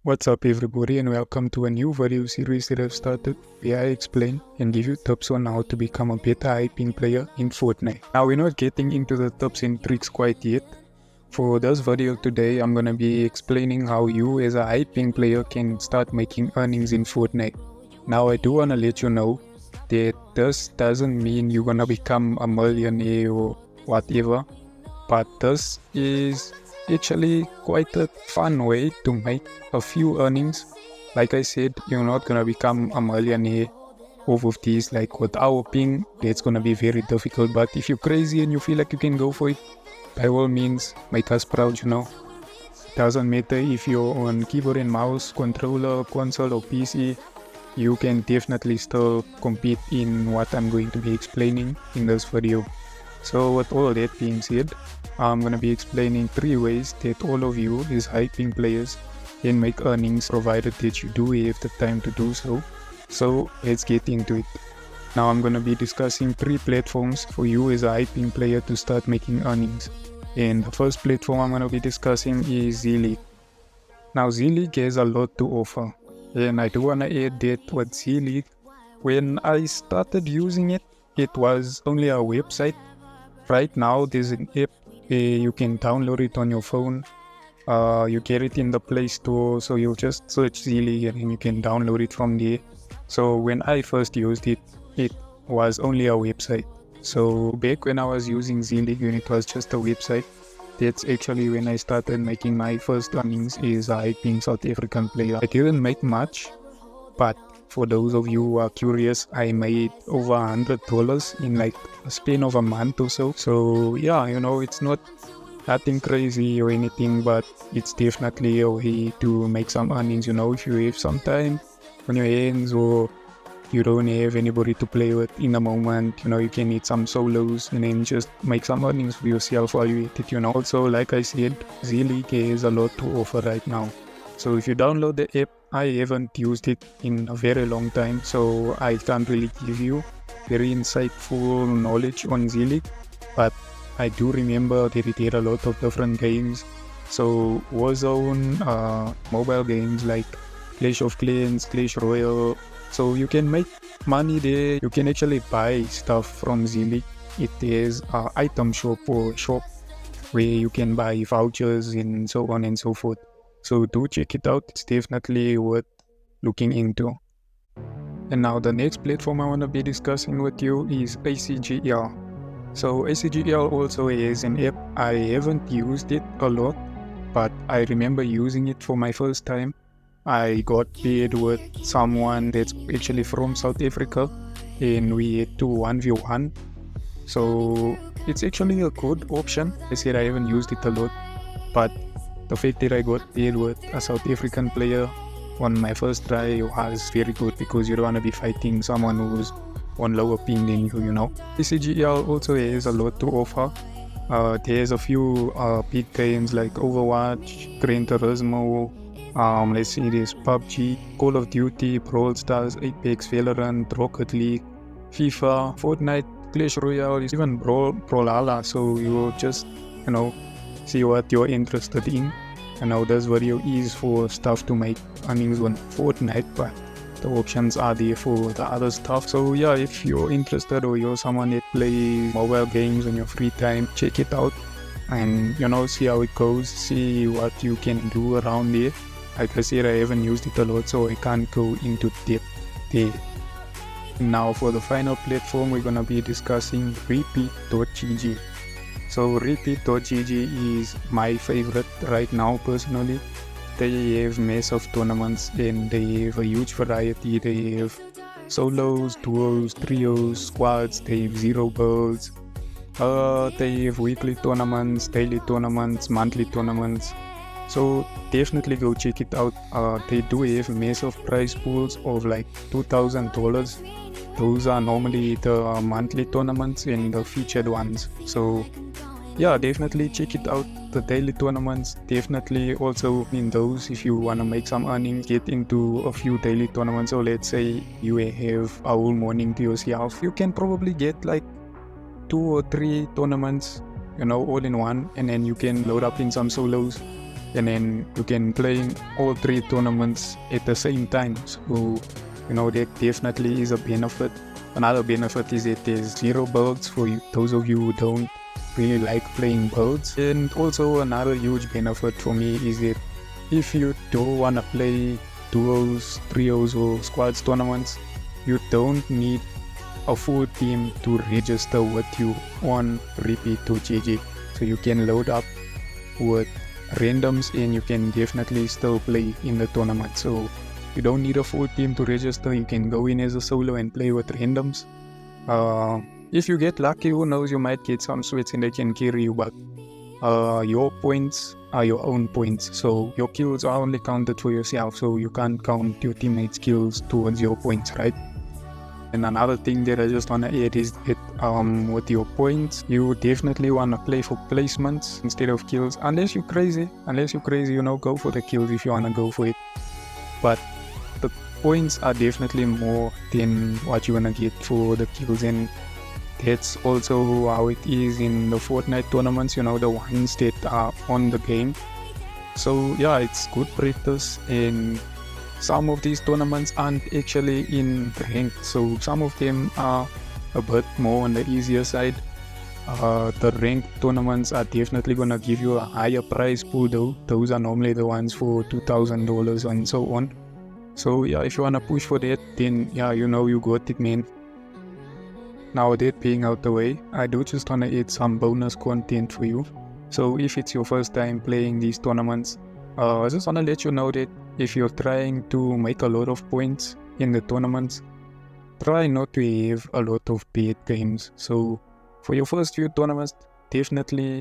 What's up everybody, and welcome to a new video series that I've started where I explain and give you tips on how to become a better hyping player in Fortnite. Now we're not getting into the tips and tricks quite yet. For this video today, I'm gonna be explaining how you as a hyping player can start making earnings in Fortnite. Now I do wanna let you know that this doesn't mean you're gonna become a millionaire or whatever, but this is actually quite a fun way to make a few earnings. Like I said, you're not gonna become a millionaire off of these. Like with our ping, that's gonna be very difficult, but if you're crazy and you feel like you can go for it, by all means, make us proud, Doesn't matter if you're on keyboard and mouse, controller, console or PC, you can definitely still compete in what I'm going to be explaining in this video. So with all that being said, I'm going to be explaining 3 ways that all of you as hyping players can make earnings, provided that you do have the time to do so. So let's get into it. Now I'm going to be discussing 3 platforms for you as a hyping player to start making earnings. And the first platform I'm going to be discussing is Z-League. Now Z-League has a lot to offer. And I do want to add that with Z-League, when I started using it, it was only a website. Right now there's an app where you can download it on your phone. You get it in the Play Store, so you just search Z-League and you can download it from there. So when I first used it, it was only a website. So back when I was using Z-League and it was just a website, that's actually when I started making my first earnings as a hyping South African player. I didn't make much, but for those of you who are curious, I made over $100 in like a span of a month or so. So yeah, it's not nothing crazy or anything, but it's definitely a way to make some earnings. If you have some time on your hands or you don't have anybody to play with in the moment, you can hit some solos and then just make some earnings for yourself while you hit it. Also, like I said, Z-League has a lot to offer right now. So if you download the app, I haven't used it in a very long time, so I can't really give you very insightful knowledge on Z-League, but I do remember that it had a lot of different games. So Warzone, mobile games like Clash of Clans, Clash Royale. So you can make money there. You can actually buy stuff from Z-League. It has an item shop or shop where you can buy vouchers and so on and so forth. So do check it out. It's definitely worth looking into. And now the next platform I want to be discussing with you is ACGL. So ACGL also has an app. I haven't used it a lot, but I remember using it for my first time. I got paired with someone that's actually from South Africa and we had to 1v1. So it's actually a good option. I said I haven't used it a lot, but the fact that I got paired with a South African player on my first try was very good, because you don't want to be fighting someone who's on lower ping than you. ACGL also has a lot to offer. There's a few big games like Overwatch, Gran Turismo, let's see, there's PUBG, Call of Duty, Brawl Stars, Apex, Valorant, Rocket League, FIFA, Fortnite, Clash Royale, even Brawlhalla. So you just, see what you're interested in. And now this video is for stuff to make earnings on Fortnite, but the options are there for the other stuff. So yeah, if you're interested or you're someone that plays mobile games on your free time, check it out and see how it goes, see what you can do around there. Like I said, I haven't used it a lot, so I can't go into depth there. Now for the final platform, we're gonna be discussing Repeat.gg. So Repeat.gg is my favorite right now personally. They have massive tournaments and they have a huge variety. They have solos, duos, trios, squads, they have 0 builds. They have weekly tournaments, daily tournaments, monthly tournaments. So definitely go check it out. They do have massive prize pools of like $2,000. Those are normally the monthly tournaments and the featured ones. So yeah, definitely check it out. The daily tournaments, definitely also in those, if you want to make some earnings, get into a few daily tournaments. So let's say you have a whole morning to yourself, you can probably get like 2 or 3 tournaments, all in one, and then you can load up in some solos and then you can play all 3 tournaments at the same time. So that definitely is a benefit. Another benefit is that there's 0 builds for you, those of you who don't really like playing builds. And also another huge benefit for me is that if you don't want to play duos, trios or squads tournaments, you don't need a full team to register with you on repeat to GG. So you can load up with randoms and you can definitely still play in the tournament. So you don't need a full team to register. You can go in as a solo and play with randoms. If you get lucky, who knows, you might get some sweats and they can carry you, but your points are your own points. So your kills are only counted for yourself, so you can't count your teammates' kills towards your points, right? And another thing that I just want to add is that with your points, you definitely want to play for placements instead of kills. Unless you're crazy, go for the kills if you want to go for it. But the points are definitely more than what you want to get for the kills, and that's also how it is in the Fortnite tournaments, the ones that are on the game. So yeah, it's good practice, and some of these tournaments aren't actually in ranked, so some of them are a bit more on the easier side. The ranked tournaments are definitely gonna give you a higher prize pool though. Those are normally the ones for $2,000 and so on. So yeah, if you wanna push for that, then yeah, you got it, man. Now that being out the way, I do just wanna add some bonus content for you. So if it's your first time playing these tournaments, I just wanna let you know that if you're trying to make a lot of points in the tournaments, try not to have a lot of bad games. So for your first few tournaments, definitely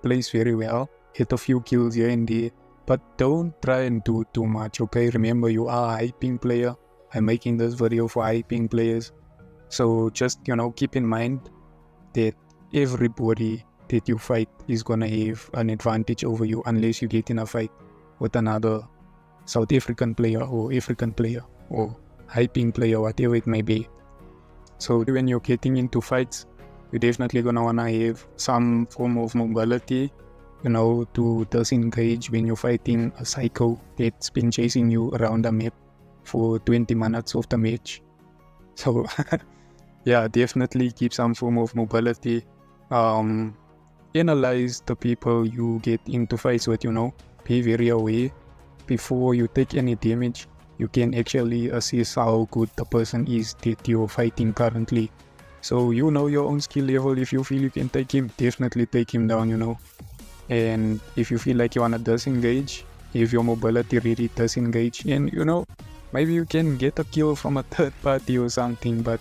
place very well, hit a few kills here and there, but don't try and do too much, okay? Remember, you are a hyping player. I'm making this video for hyping players. So just, keep in mind that everybody that you fight is gonna have an advantage over you unless you get in a fight with another South African player or African player or hyping player, whatever it may be. So when you're getting into fights, you're definitely gonna wanna have some form of mobility, to disengage when you're fighting a psycho that's been chasing you around the map for 20 minutes of the match. So yeah, definitely keep some form of mobility. Analyze the people you get into fights with, be very aware. Before you take any damage, you can actually assess how good the person is that you're fighting currently. So you know your own skill level. If you feel you can take him, definitely take him down, And if you feel like you wanna disengage, if your mobility really disengage, and maybe you can get a kill from a third party or something. But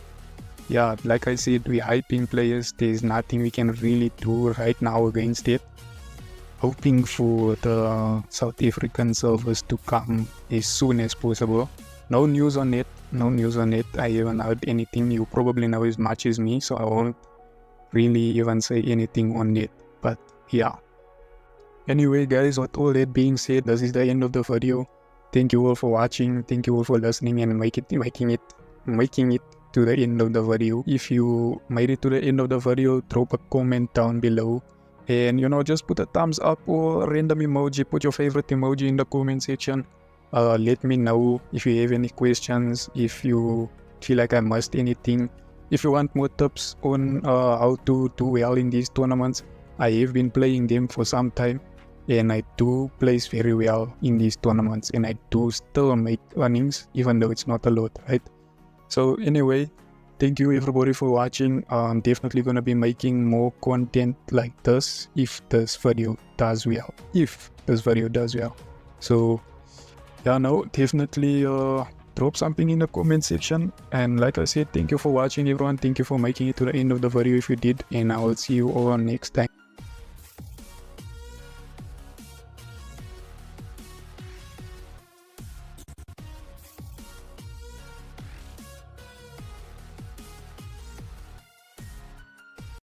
yeah, like I said, we're hyping players. There's nothing we can really do right now against it. Hoping for the South African servers to come as soon as possible. No news on it. I haven't heard anything. You probably know as much as me, so I won't really even say anything on it. But yeah. Anyway guys, with all that being said, this is the end of the video. Thank you all for watching. Thank you all for listening and making it to the end of the video. If you made it to the end of the video, drop a comment down below. And just put a thumbs up or a random emoji. Put your favorite emoji in the comment section. Let me know if you have any questions, if you feel like I missed anything. If you want more tips on how to do well in these tournaments, I have been playing them for some time, and I do place very well in these tournaments, and I do still make earnings, even though it's not a lot, right? So anyway, thank you everybody for watching. I'm definitely gonna be making more content like this if this video does well. So yeah, no, definitely drop something in the comment section. And like I said, thank you for watching everyone. Thank you for making it to the end of the video if you did, and I will see you all next time.